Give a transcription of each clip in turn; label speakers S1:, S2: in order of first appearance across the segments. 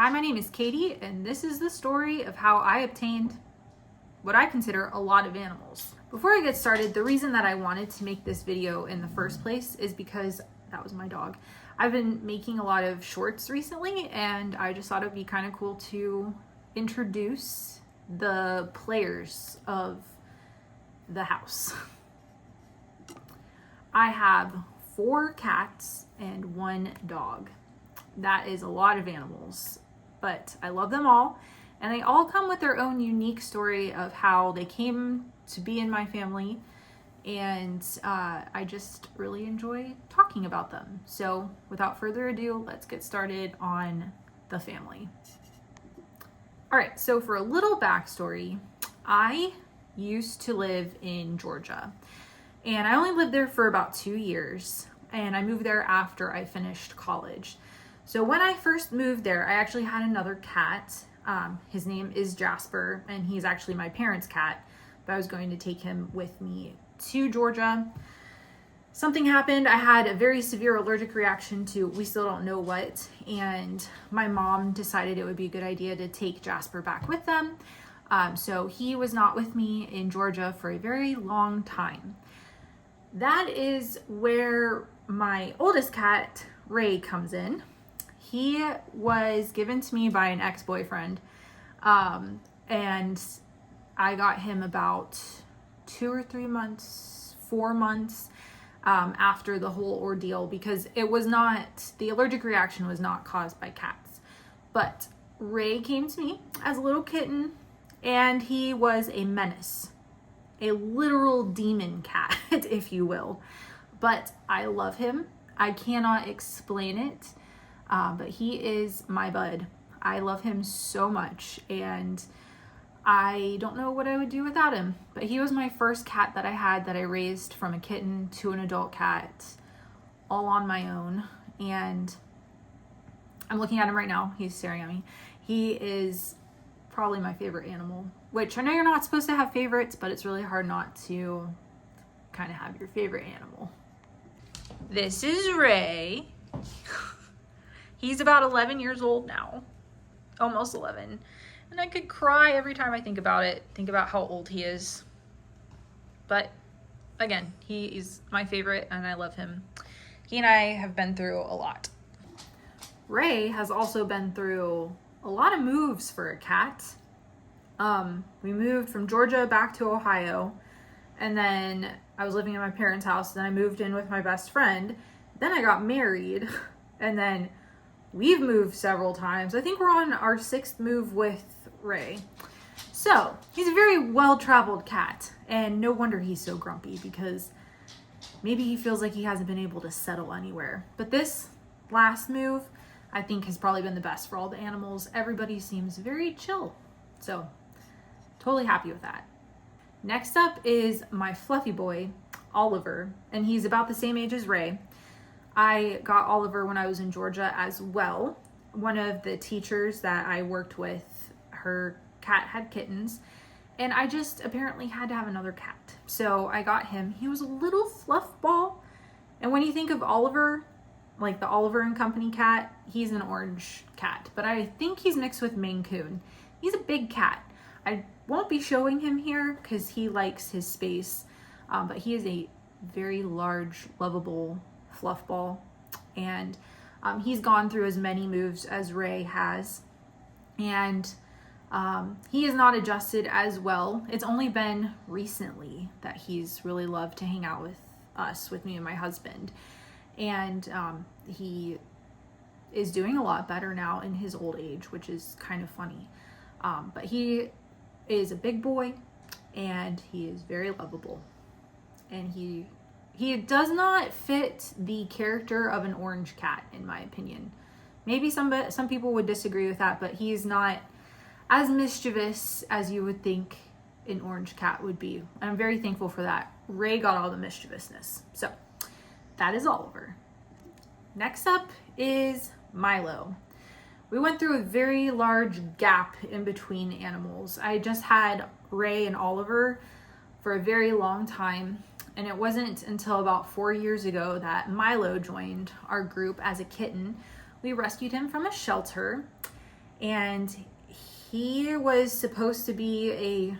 S1: Hi, my name is Katie, and this is the story of how I obtained what I consider a lot of animals. Before I get started, the reason that I wanted to make this video in the first place is because that was my dog. I've been making a lot of shorts recently, and I just thought it would be kind of cool to introduce the players of the house. I have 4 cats and 1 dog. That is a lot of animals, but I love them all, and they all come with their own unique story of how they came to be in my family, and I just really enjoy talking about them. So without further ado, let's get started on the family. All right, so for a little backstory, I used to live in Georgia, and I only lived there for about 2 years, and I moved there after I finished college. So when I first moved there, I actually had another cat. His name is Jasper, and he's actually my parents' cat, but I was going to take him with me to Georgia. Something happened. I had a very severe allergic reaction to, we still don't know what, and my mom decided it would be a good idea to take Jasper back with them. So he was not with me in Georgia for a very long time. That is where my oldest cat, Ray, comes in. He was given to me by an ex-boyfriend, and I got him about 2 or 3 months, 4 months after the whole ordeal, because it was not, the allergic reaction was not caused by cats. But Ray came to me as a little kitten, and he was a menace, a literal demon cat, if you will. But I love him. I cannot explain it. But he is my bud. I love him so much, and I don't know what I would do without him. But he was my first cat that I had, that I raised from a kitten to an adult cat, all on my own. And I'm looking at him right now. He's staring at me. He is probably my favorite animal, which I know you're not supposed to have favorites, but it's really hard not to kind of have your favorite animal. This is Ray. He's about 11 years old now, almost 11. And I could cry every time I think about it, think about how old he is. But again, he is my favorite and I love him. He and I have been through a lot. Ray has also been through a lot of moves for a cat. We moved from Georgia back to Ohio, and then I was living in my parents' house. Then I moved in with my best friend. Then I got married, and then we've moved several times. I think we're on our 6th move with Ray. So he's a very well-traveled cat, and no wonder he's so grumpy, because maybe he feels like he hasn't been able to settle anywhere. But this last move, I think, has probably been the best for all the animals. Everybody seems very chill. So totally happy with that. Next up is my fluffy boy, Oliver, and he's about the same age as Ray. I got Oliver when I was in Georgia as well. One of the teachers that I worked with, her cat had kittens, and I just apparently had to have another cat. So I got him. He was a little fluff ball. And when you think of Oliver, like the Oliver and Company cat, he's an orange cat. But I think he's mixed with Maine Coon. He's a big cat. I won't be showing him here because he likes his space. But he is a very large, lovable fluff ball, and he's gone through as many moves as Ray has, and he is not adjusted as well. It's only been recently that he's really loved to hang out with us, with me and my husband, and he is doing a lot better now in his old age, which is kind of funny. But he is a big boy, and he is very lovable, and he does not fit the character of an orange cat, in my opinion. Maybe some people would disagree with that, but he's not as mischievous as you would think an orange cat would be. And I'm very thankful for that. Ray got all the mischievousness. So that is Oliver. Next up is Milo. We went through a very large gap in between animals. I just had Ray and Oliver for a very long time. And it wasn't until about 4 years ago that Milo joined our group as a kitten. We rescued him from a shelter, and he was supposed to be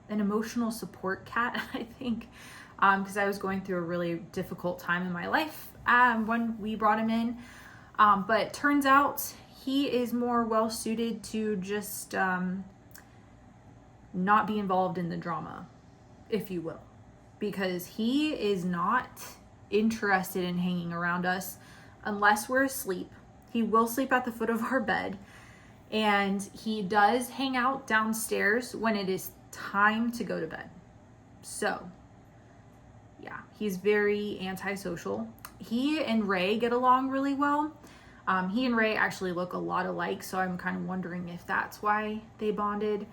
S1: an emotional support cat, I think, because I was going through a really difficult time in my life when we brought him in. But turns out he is more well suited to just not be involved in the drama, if you will, because he is not interested in hanging around us unless we're asleep. He will sleep at the foot of our bed, and he does hang out downstairs when it is time to go to bed. So yeah, he's very antisocial. He and Ray get along really well. He and Ray actually look a lot alike, so I'm kind of wondering if that's why they bonded.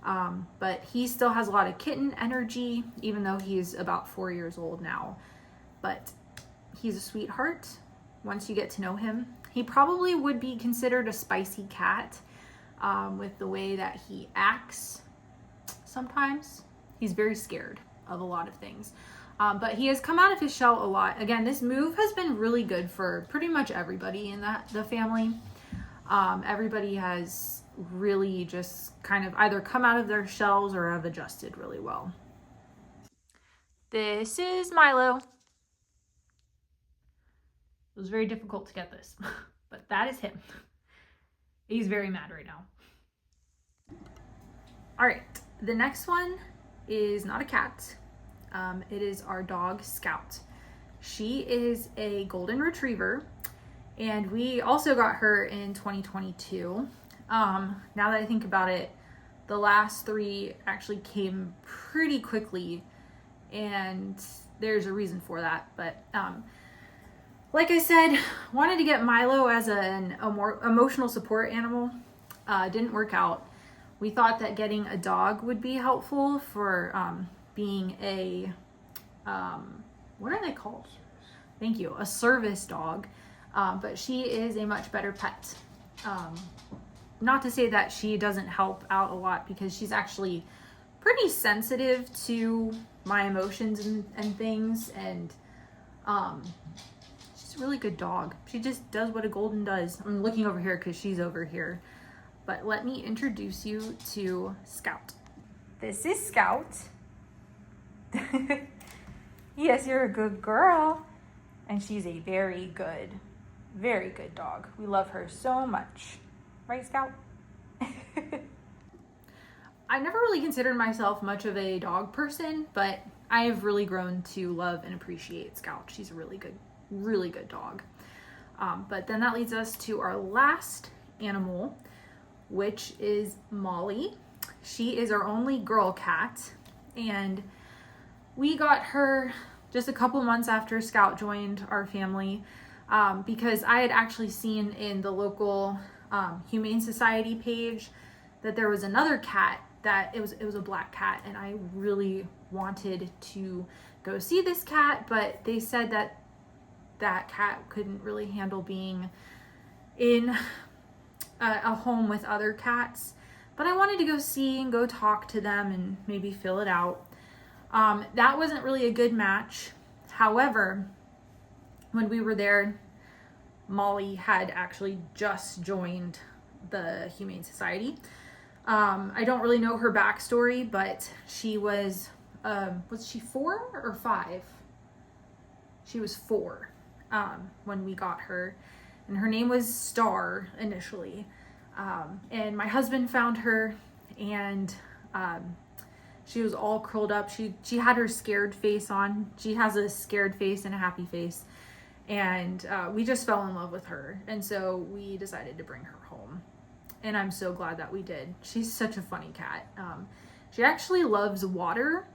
S1: But he still has a lot of kitten energy, even though he's about 4 years old now. But he's a sweetheart once you get to know him. He probably would be considered a spicy cat with the way that he acts sometimes. He's very scared of a lot of things. But he has come out of his shell a lot. Again, this move has been really good for pretty much everybody in the family. Everybody has really just kind of either come out of their shells or have adjusted really well. This is Milo. It was very difficult to get this, but that is him. He's very mad right now. All right, the next one is not a cat. It is our dog, Scout. She is a golden retriever, and we also got her in 2022. Now that I think about it, the last 3 actually came pretty quickly, and there's a reason for that. But like I said, wanted to get Milo as a more emotional support animal. Didn't work out. We thought that getting a dog would be helpful for being a, what are they called? Thank you, a service dog. But she is a much better pet. Not to say that she doesn't help out a lot, because she's actually pretty sensitive to my emotions and things. And she's a really good dog. She just does what a golden does. I'm looking over here because she's over here. But let me introduce you to Scout. This is Scout. Yes, you're a good girl. And she's a very good dog. We love her so much. Right, Scout? I never really considered myself much of a dog person, but I've really grown to love and appreciate Scout. She's a really good dog. But then that leads us to our last animal, which is Molly. She is our only girl cat, and we got her just a couple months after Scout joined our family, because I had actually seen in the local Humane Society page that there was another cat that it was a black cat, and I really wanted to go see this cat, but they said that cat couldn't really handle being in a home with other cats. But I wanted to go see and go talk to them and maybe fill it out. That wasn't really a good match. However, when we were there, Molly had actually just joined the Humane Society. I don't really know her backstory, but she was she 4 or 5? She was 4 when we got her, and her name was Star initially. And my husband found her, and she was all curled up. She had her scared face on. She has a scared face and a happy face. And we just fell in love with her. And so we decided to bring her home. And I'm so glad that we did. She's such a funny cat. She actually loves water,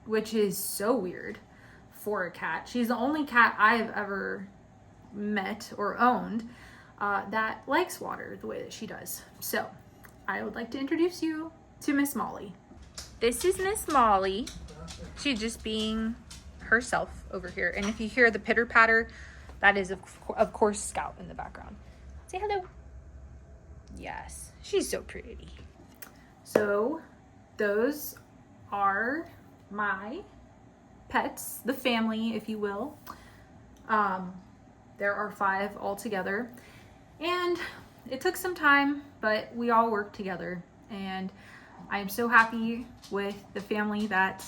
S1: which is so weird for a cat. She's the only cat I've ever met or owned that likes water the way that she does. So I would like to introduce you to Miss Molly. This is Miss Molly. She's just being herself over here. And if you hear the pitter patter, that is of course Scout in the background. Say hello. Yes, she's so pretty. So those are my pets, the family, if you will. There are 5 altogether. And it took some time, but we all worked together, and I am so happy with the family that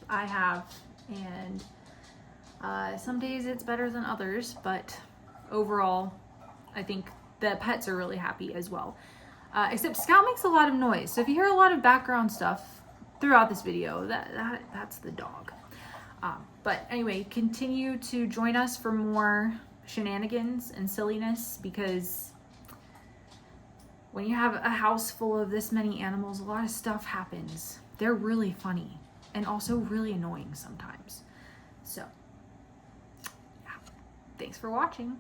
S1: I have. And some days it's better than others, but overall, I think the pets are really happy as well. Except Scout makes a lot of noise, so if you hear a lot of background stuff throughout this video, that's the dog. But anyway, continue to join us for more shenanigans and silliness, because when you have a house full of this many animals, a lot of stuff happens. They're really funny and also really annoying sometimes. So, yeah. Thanks for watching.